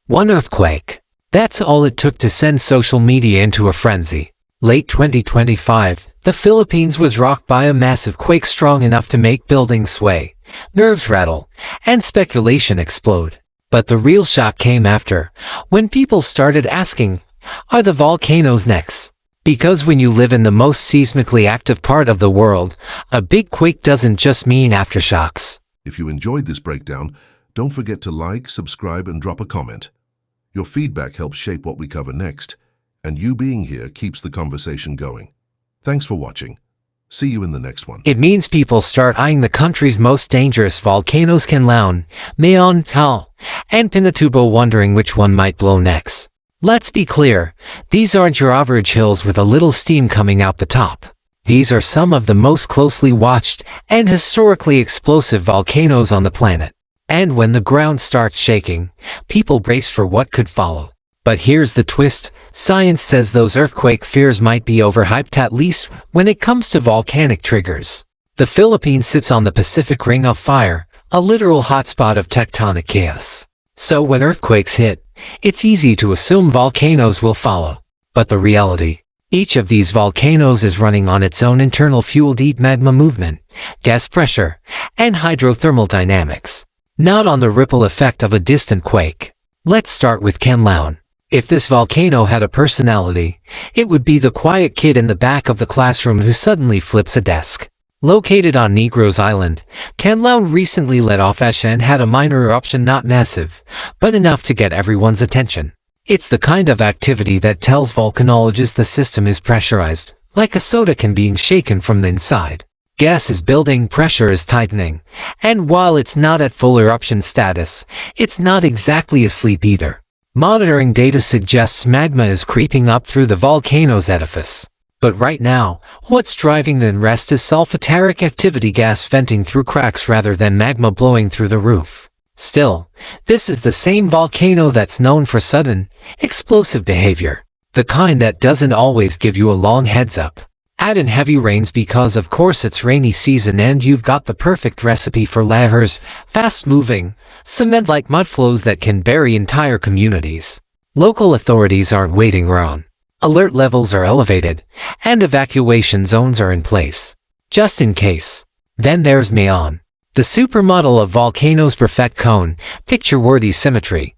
One earthquake. That's all it took to send social media into a frenzy. Late 2025, the Philippines was rocked by a massive quake strong enough to make buildings sway, nerves rattle, and speculation explode. But the real shock came after, when people started asking, are the volcanoes next? Because when you live in the most seismically active part of the world, a big quake doesn't just mean aftershocks. If you enjoyed this breakdown, don't forget to like, subscribe, and drop a comment. Your feedback helps shape what we cover next, and you being here keeps the conversation going. Thanks for watching. See you in the next one. It means people start eyeing the country's most dangerous volcanoes, Canlaon, Mayon, Tal, and Pinatubo, wondering which one might blow next. Let's be clear, these aren't your average hills with a little steam coming out the top. These are some of the most closely watched and historically explosive volcanoes on the planet. And when the ground starts shaking, people brace for what could follow. But here's the twist, science says those earthquake fears might be overhyped, at least when it comes to volcanic triggers. The Philippines sits on the Pacific Ring of Fire, a literal hotspot of tectonic chaos. So when earthquakes hit, it's easy to assume volcanoes will follow. But the reality, each of these volcanoes is running on its own internal fueled heat magma movement, gas pressure, and hydrothermal dynamics. Not on the ripple effect of a distant quake. Let's start with Canlaon. If this volcano had a personality, it would be the quiet kid in the back of the classroom who suddenly flips a desk. Located on Negros Island, Canlaon recently let off ash and had a minor eruption, not massive, but enough to get everyone's attention. It's the kind of activity that tells volcanologists the system is pressurized, like a soda can being shaken from the inside. Gas is building, pressure is tightening, and while it's not at full eruption status, it's not exactly asleep either. Monitoring data suggests magma is creeping up through the volcano's edifice. But right now, what's driving the unrest is sulfuric activity, gas venting through cracks rather than magma blowing through the roof. Still, this is the same volcano that's known for sudden, explosive behavior. The kind that doesn't always give you a long heads up. Add in heavy rains because of course it's rainy season and you've got the perfect recipe for lahars, fast-moving, cement-like mudflows that can bury entire communities. Local authorities aren't waiting around. Alert levels are elevated, and evacuation zones are in place. Just in case. Then there's Mayon, the supermodel of volcanoes, perfect cone, picture-worthy symmetry,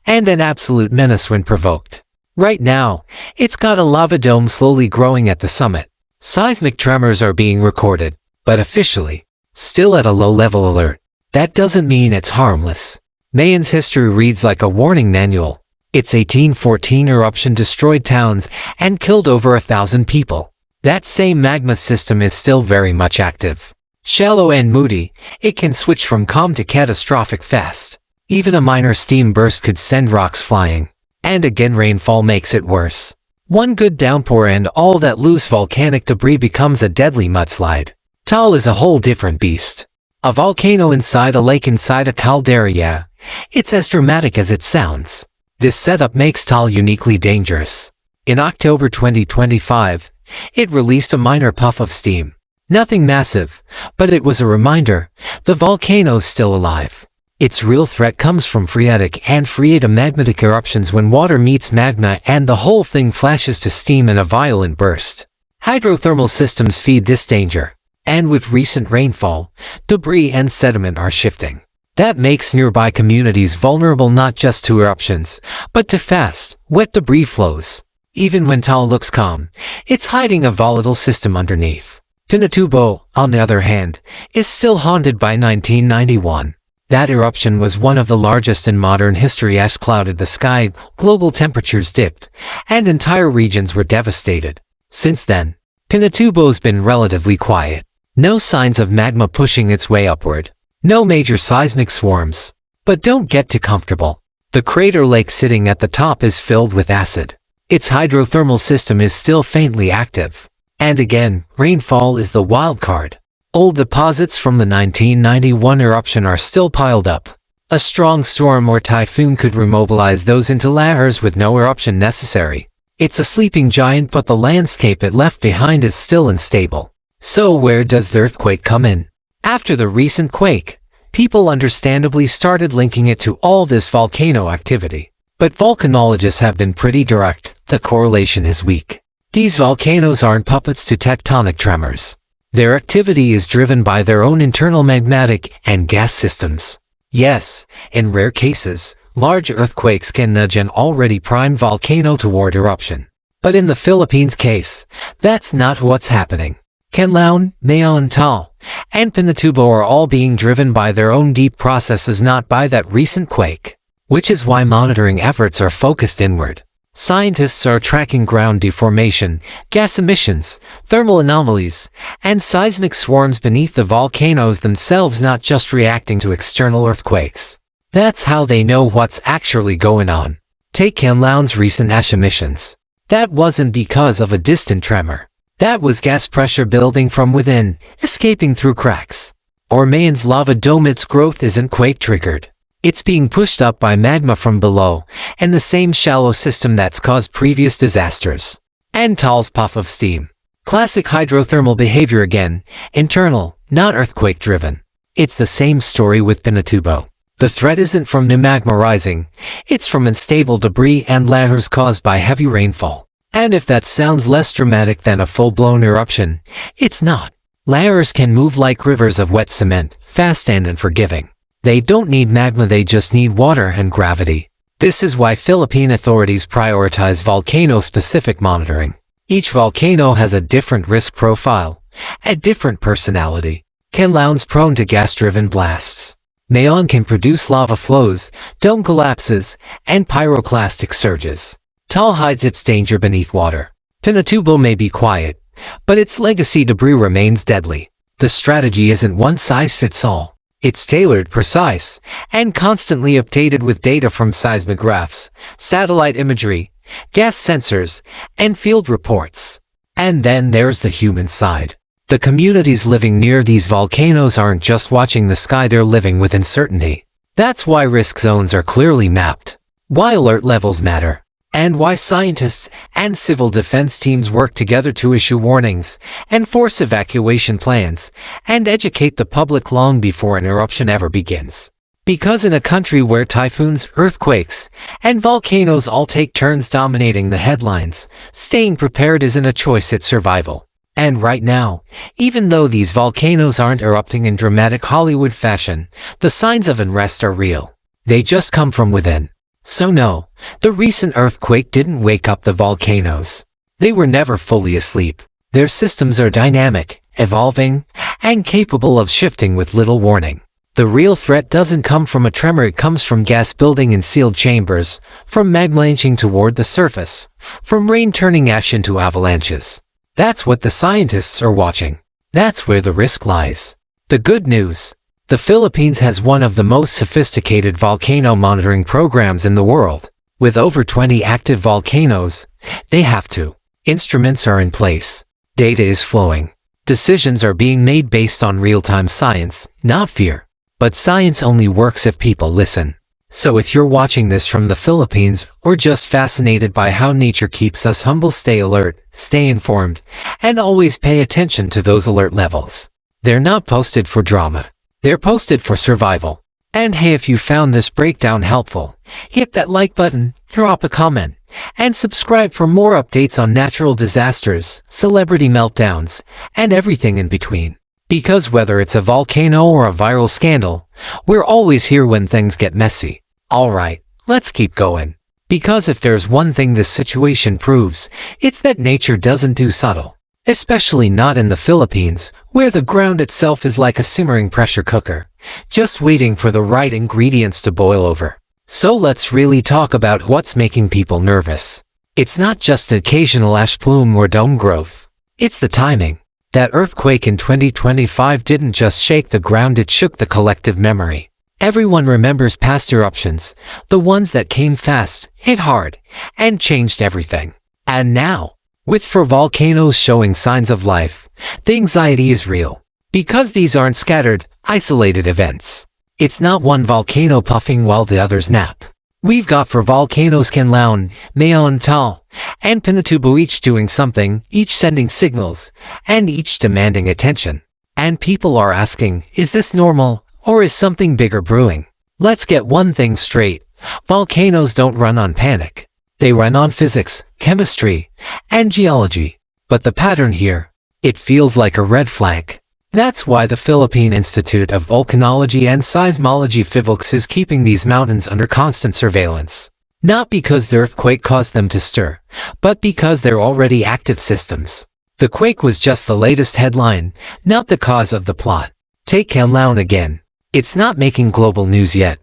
and an absolute menace when provoked. Right now, it's got a lava dome slowly growing at the summit. Seismic tremors are being recorded, but officially, still at a low-level alert. That doesn't mean it's harmless. Mayon's history reads like a warning manual. Its 1814 eruption destroyed towns and killed over 1,000 people. That same magma system is still very much active. Shallow and moody, it can switch from calm to catastrophic fast. Even a minor steam burst could send rocks flying. And again, rainfall makes it worse. One good downpour and all that loose volcanic debris becomes a deadly mudslide. Tal is a whole different beast. A volcano inside a lake inside a caldera, yeah. It's as dramatic as it sounds. This setup makes Tal uniquely dangerous. In October 2025, it released a minor puff of steam. Nothing massive, but it was a reminder, the volcano's still alive. Its real threat comes from phreatic and phreatomagmatic eruptions when water meets magma and the whole thing flashes to steam in a violent burst. Hydrothermal systems feed this danger, and with recent rainfall, debris and sediment are shifting. That makes nearby communities vulnerable not just to eruptions, but to fast, wet debris flows. Even when Tal looks calm, it's hiding a volatile system underneath. Pinatubo, on the other hand, is still haunted by 1991. That eruption was one of the largest in modern history. Ash clouded the sky, global temperatures dipped, and entire regions were devastated. Since then, Pinatubo's been relatively quiet. No signs of magma pushing its way upward. No major seismic swarms. But don't get too comfortable. The crater lake sitting at the top is filled with acid. Its hydrothermal system is still faintly active. And again, rainfall is the wild card. Old deposits from the 1991 eruption are still piled up. A strong storm or typhoon could remobilize those into lahars with no eruption necessary. It's a sleeping giant, but the landscape it left behind is still unstable. So where does the earthquake come in? After the recent quake, people understandably started linking it to all this volcano activity. But volcanologists have been pretty direct. The correlation is weak. These volcanoes aren't puppets to tectonic tremors. Their activity is driven by their own internal magmatic and gas systems. Yes, in rare cases, large earthquakes can nudge an already primed volcano toward eruption. But in the Philippines case, that's not what's happening. Canlaon, Mayon Tal, and Pinatubo are all being driven by their own deep processes, not by that recent quake. Which is why monitoring efforts are focused inward. Scientists are tracking ground deformation, gas emissions, thermal anomalies, and seismic swarms beneath the volcanoes themselves, not just reacting to external earthquakes. That's how they know what's actually going on. Take Canlaon's recent ash emissions. That wasn't because of a distant tremor. That was gas pressure building from within, escaping through cracks. Or Mayon's lava dome, its growth isn't quake-triggered. It's being pushed up by magma from below, and the same shallow system that's caused previous disasters. And Tal's puff of steam. Classic hydrothermal behavior again, internal, not earthquake-driven. It's the same story with Pinatubo. The threat isn't from new magma rising, it's from unstable debris and layers caused by heavy rainfall. And if that sounds less dramatic than a full-blown eruption, it's not. Layers can move like rivers of wet cement, fast and unforgiving. They don't need magma, they just need water and gravity. This is why Philippine authorities prioritize volcano-specific monitoring. Each volcano has a different risk profile, a different personality. Canlaon's prone to gas-driven blasts. Mayon can produce lava flows, dome collapses, and pyroclastic surges. Tal hides its danger beneath water. Pinatubo may be quiet, but its legacy debris remains deadly. The strategy isn't one-size-fits-all. It's tailored, precise, and constantly updated with data from seismographs, satellite imagery, gas sensors, and field reports. And then there's the human side. The communities living near these volcanoes aren't just watching the sky, they're living with uncertainty. That's why risk zones are clearly mapped, why alert levels matter, and why scientists and civil defense teams work together to issue warnings, enforce evacuation plans, and educate the public long before an eruption ever begins. Because in a country where typhoons, earthquakes, and volcanoes all take turns dominating the headlines, staying prepared isn't a choice, it's survival. And right now, even though these volcanoes aren't erupting in dramatic Hollywood fashion, the signs of unrest are real. They just come from within. So no, the recent earthquake didn't wake up the volcanoes. They were never fully asleep. Their systems are dynamic, evolving, and capable of shifting with little warning. The real threat doesn't come from a tremor, it comes from gas building in sealed chambers, from magma inching toward the surface, from rain turning ash into avalanches. That's what the scientists are watching. That's where the risk lies. The good news. The Philippines has one of the most sophisticated volcano monitoring programs in the world. With over 20 active volcanoes, they have to. Instruments are in place. Data is flowing. Decisions are being made based on real-time science, not fear. But science only works if people listen. So if you're watching this from the Philippines or just fascinated by how nature keeps us humble, stay alert, stay informed, and always pay attention to those alert levels. They're not posted for drama. They're posted for survival. And hey, if you found this breakdown helpful, hit that like button, drop a comment, and subscribe for more updates on natural disasters, celebrity meltdowns, and everything in between. Because whether it's a volcano or a viral scandal, we're always here when things get messy. Alright, let's keep going. Because if there's one thing this situation proves, it's that nature doesn't do subtle. Especially not in the Philippines, where the ground itself is like a simmering pressure cooker, just waiting for the right ingredients to boil over. So let's really talk about what's making people nervous. It's not just the occasional ash plume or dome growth. It's the timing. That earthquake in 2025 didn't just shake the ground, it shook the collective memory. Everyone remembers past eruptions, the ones that came fast, hit hard, and changed everything. And now, with 4 volcanoes showing signs of life, the anxiety is real. Because these aren't scattered, isolated events. It's not one volcano puffing while the others nap. We've got 4 volcanoes, Canlaon, Mayon, Tal, and Pinatubo, each doing something, each sending signals, and each demanding attention. And people are asking, is this normal, or is something bigger brewing? Let's get one thing straight. volcanoes don't run on panic. They run on physics, chemistry, and geology. But the pattern here, it feels like a red flag. That's why the Philippine Institute of Volcanology and Seismology (PHIVOLCS) is keeping these mountains under constant surveillance. Not because the earthquake caused them to stir, but because they're already active systems. The quake was just the latest headline, not the cause of the plot. Take Canlaon again. It's not making global news yet,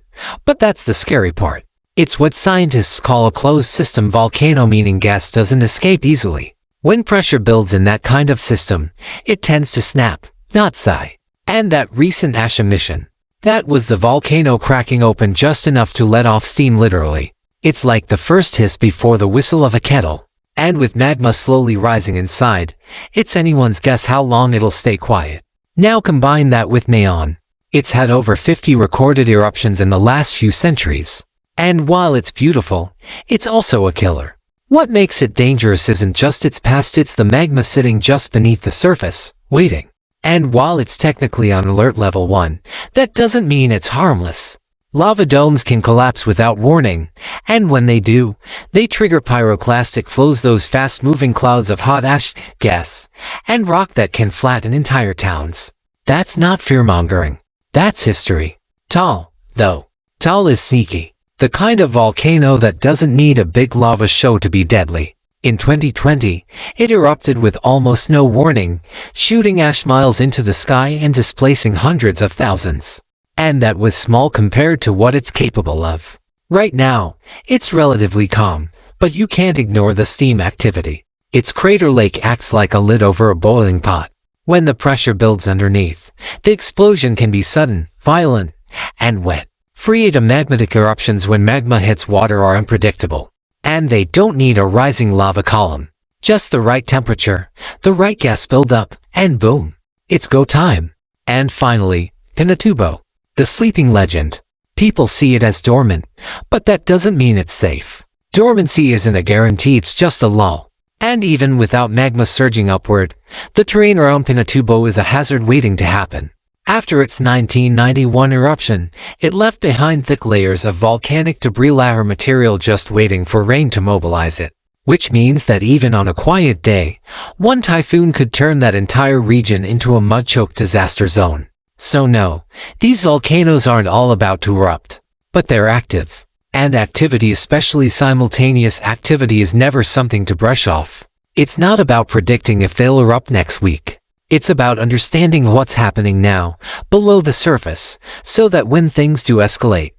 but that's the scary part. It's what scientists call a closed system volcano, meaning gas doesn't escape easily. When pressure builds in that kind of system, it tends to snap, not sigh. And that recent ash emission, that was the volcano cracking open just enough to let off steam literally. It's like the first hiss before the whistle of a kettle. And with magma slowly rising inside, it's anyone's guess how long it'll stay quiet. Now combine that with Mayon. It's had over 50 recorded eruptions in the last few centuries. And while it's beautiful, it's also a killer. What makes it dangerous isn't just its past, it's the magma sitting just beneath the surface, waiting. And while it's technically on alert level 1, that doesn't mean it's harmless. Lava domes can collapse without warning, and when they do, they trigger pyroclastic flows, those fast-moving clouds of hot ash, gas, and rock that can flatten entire towns. That's not fear-mongering. That's history. Taal, though. Taal is sneaky. The kind of volcano that doesn't need a big lava show to be deadly. In 2020, it erupted with almost no warning, shooting ash miles into the sky and displacing hundreds of thousands. And that was small compared to what it's capable of. Right now, it's relatively calm, but you can't ignore the steam activity. Its crater lake acts like a lid over a boiling pot. When the pressure builds underneath, the explosion can be sudden, violent, and wet. Phreatomagmatic eruptions when magma hits water are unpredictable. And they don't need a rising lava column. Just the right temperature, the right gas buildup, and boom, it's go time. And finally, Pinatubo, the sleeping legend. People see it as dormant, but that doesn't mean it's safe. Dormancy isn't a guarantee, it's just a lull. And even without magma surging upward, the terrain around Pinatubo is a hazard waiting to happen. After its 1991 eruption, it left behind thick layers of volcanic debris, lava material just waiting for rain to mobilize it. Which means that even on a quiet day, one typhoon could turn that entire region into a mud-choked disaster zone. So no, these volcanoes aren't all about to erupt. But they're active. And activity, especially simultaneous activity, is never something to brush off. It's not about predicting if they'll erupt next week. It's about understanding what's happening now, below the surface, so that when things do escalate,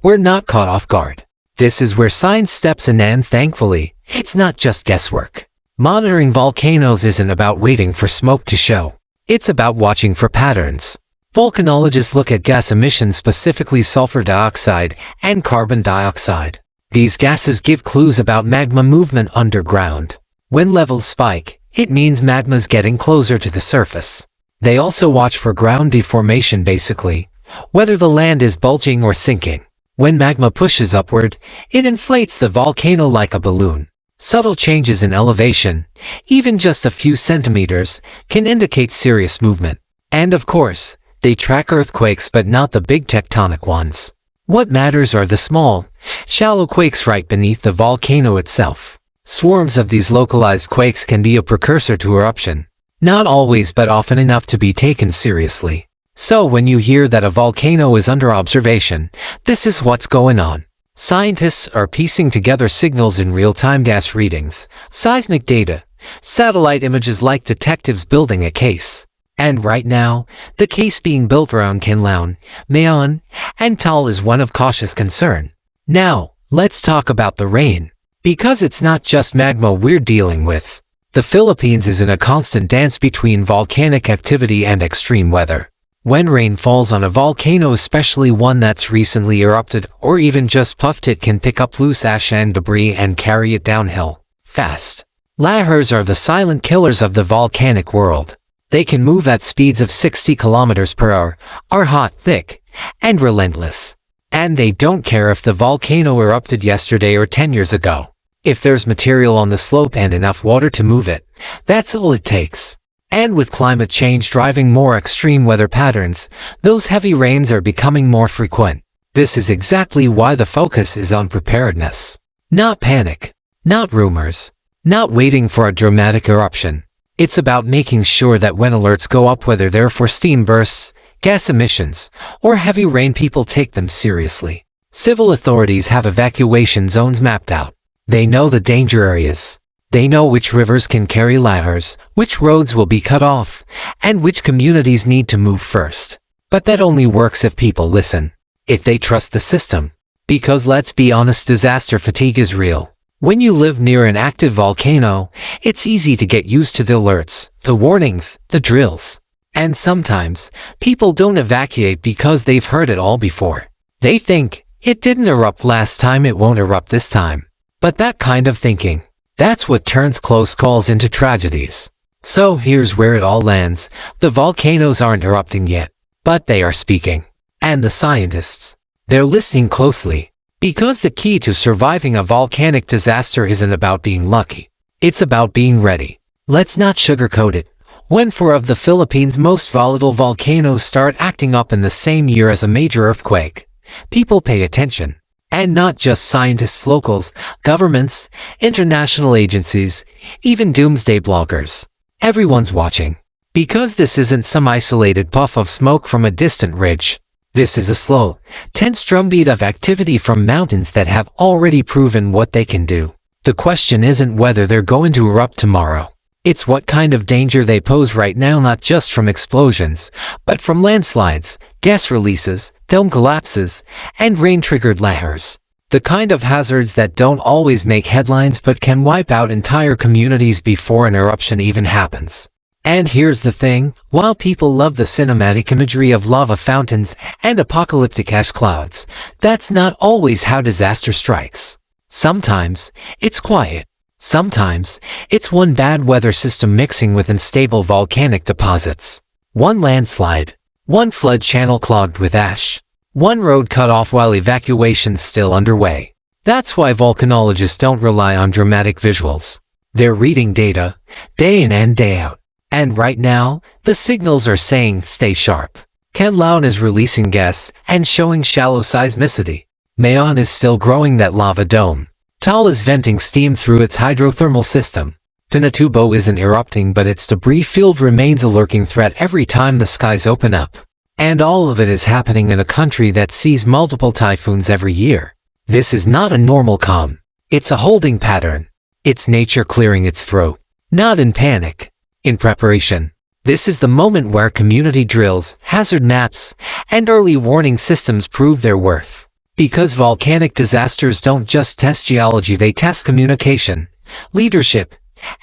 we're not caught off guard. This is where science steps in, and thankfully, it's not just guesswork. Monitoring volcanoes isn't about waiting for smoke to show. It's about watching for patterns. Volcanologists look at gas emissions, specifically sulfur dioxide and carbon dioxide. These gases give clues about magma movement underground. When levels spike, it means magma's getting closer to the surface. They also watch for ground deformation, basically, whether the land is bulging or sinking. When magma pushes upward, it inflates the volcano like a balloon. Subtle changes in elevation, even just a few centimeters, can indicate serious movement. And of course, they track earthquakes, but not the big tectonic ones. What matters are the small, shallow quakes right beneath the volcano itself. Swarms of these localized quakes can be a precursor to eruption. Not always, but often enough to be taken seriously. So when you hear that a volcano is under observation, this is what's going on. Scientists are piecing together signals in real-time: gas readings, seismic data, satellite images, like detectives building a case. And right now, the case being built around Canlaon, Mayon, and Taal is one of cautious concern. Now, let's talk about the rain. Because it's not just magma we're dealing with. The Philippines is in a constant dance between volcanic activity and extreme weather. When rain falls on a volcano, especially one that's recently erupted or even just puffed, it can pick up loose ash and debris and carry it downhill, fast. Lahars are the silent killers of the volcanic world. They can move at speeds of 60 kilometers per hour, are hot, thick, and relentless. And they don't care if the volcano erupted yesterday or 10 years ago. If there's material on the slope and enough water to move it, that's all it takes. And with climate change driving more extreme weather patterns, those heavy rains are becoming more frequent. This is exactly why the focus is on preparedness. Not panic. Not rumors. Not waiting for a dramatic eruption. It's about making sure that when alerts go up, whether they're for steam bursts, gas emissions, or heavy rain, people take them seriously. Civil authorities have evacuation zones mapped out. They know the danger areas. They know which rivers can carry ladders, which roads will be cut off, and which communities need to move first. But that only works if people listen. If they trust the system. Because let's be honest, disaster fatigue is real. When you live near an active volcano, it's easy to get used to the alerts, the warnings, the drills. And sometimes, people don't evacuate because they've heard it all before. They think, it didn't erupt last time, it won't erupt this time. But that kind of thinking, that's what turns close calls into tragedies. So here's where it all lands. The volcanoes aren't erupting yet, but they are speaking. And the scientists, they're listening closely. Because the key to surviving a volcanic disaster isn't about being lucky. It's about being ready. Let's not sugarcoat it. When four of the Philippines' most volatile volcanoes start acting up in the same year as a major earthquake, people pay attention. And not just scientists, locals, governments, international agencies, even doomsday bloggers. Everyone's watching. Because this isn't some isolated puff of smoke from a distant ridge. This is a slow, tense drumbeat of activity from mountains that have already proven what they can do. The question isn't whether they're going to erupt tomorrow. It's what kind of danger they pose right now, not just from explosions, but from landslides, gas releases, dome collapses, and rain-triggered ladders. The kind of hazards that don't always make headlines but can wipe out entire communities before an eruption even happens. And here's the thing, while people love the cinematic imagery of lava fountains and apocalyptic ash clouds, that's not always how disaster strikes. Sometimes, it's quiet. Sometimes, it's one bad weather system mixing with unstable volcanic deposits. One landslide. One flood channel clogged with ash. One road cut off while evacuation's still underway. That's why volcanologists don't rely on dramatic visuals. They're reading data, day in and day out. And right now, the signals are saying stay sharp. Canlaon is releasing gas and showing shallow seismicity. Mayon is still growing that lava dome. Taal is venting steam through its hydrothermal system. Pinatubo isn't erupting, but its debris field remains a lurking threat every time the skies open up. And all of it is happening in a country that sees multiple typhoons every year. This is not a normal calm. It's a holding pattern. It's nature clearing its throat. Not in panic. In preparation. This is the moment where community drills, hazard maps, and early warning systems prove their worth. Because volcanic disasters don't just test geology, they test communication, leadership,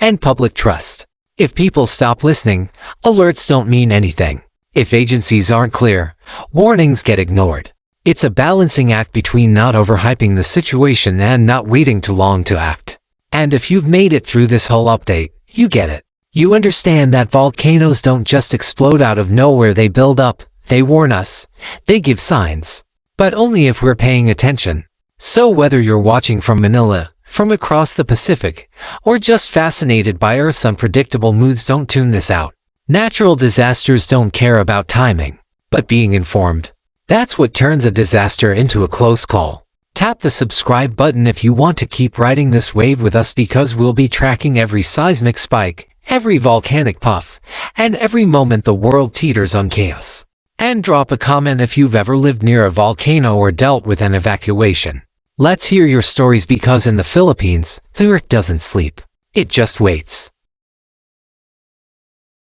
and public trust. If people stop listening, alerts don't mean anything. If agencies aren't clear, warnings get ignored. It's a balancing act between not overhyping the situation and not waiting too long to act. And if you've made it through this whole update, you get it. You understand that volcanoes don't just explode out of nowhere, they build up, they warn us, they give signs. But only if we're paying attention. So whether you're watching from Manila, from across the Pacific, or just fascinated by Earth's unpredictable moods, don't tune this out. Natural disasters don't care about timing, but being informed. That's what turns a disaster into a close call. Tap the subscribe button if you want to keep riding this wave with us, because we'll be tracking every seismic spike, every volcanic puff, and every moment the world teeters on chaos. And drop a comment if you've ever lived near a volcano or dealt with an evacuation. Let's hear your stories, because in the Philippines, the Earth doesn't sleep. It just waits.